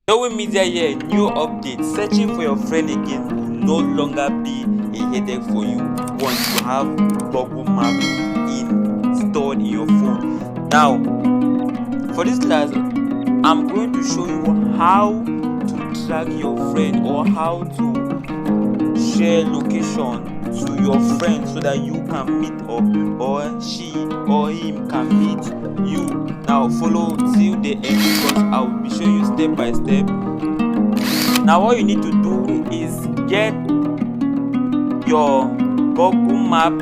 Social media here, new update. Searching for your friend again will no longer be a headache for you once you have Google Maps installed in your phone. Now, for this class, I'm going to show you how to track your friend or how to share location to your friend so that you can meet up or she or him can meet you. Now follow till the end because I will be showing you step by step. Now what you need to do is get your Google Map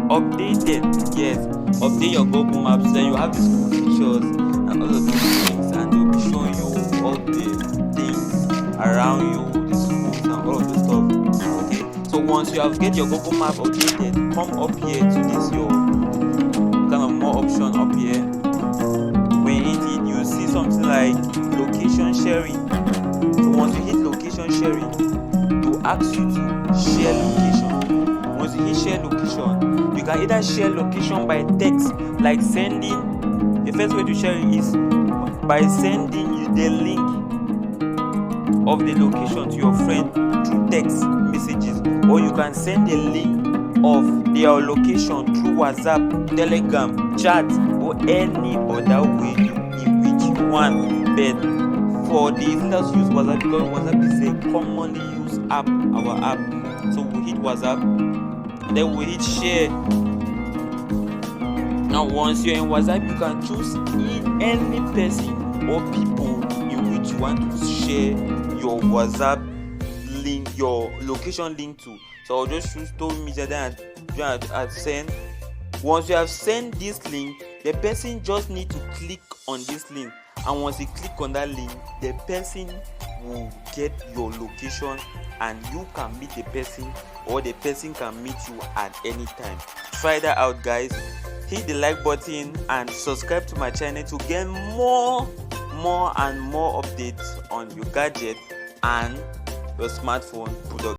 updated. Yes, update your Google Map so that you have these cool features and all of these things, and they'll be showing you all the things around you, the schools and all of the stuff. Okay, so once you have get your Google Map updated, come up here to this your kind of more option up here. When you hit it, you see something like location sharing. So once you hit location sharing, it will ask you to share location. Once you hit share location, you can either share location by text, like sending. The first way to share it is by sending you the link of the location to your friend through text messages, or you can send a link of their location through WhatsApp, Telegram, chat, or any other way in which you want. But for the users use WhatsApp because WhatsApp is a commonly used app, our app. So we hit WhatsApp, then we hit share. Now once you're in WhatsApp, you can choose any person or people in which you want to share your WhatsApp link, your location link to. So I'll just choose told me that I've sent. Once you have sent this link, the person just need to click on this link, and once you click on that link, the person will get your location and you can meet the person, or the person can meet you at any time. Try that out, guys. Hit the like button and subscribe to my channel to get more and more updates on your gadget and your smartphone product.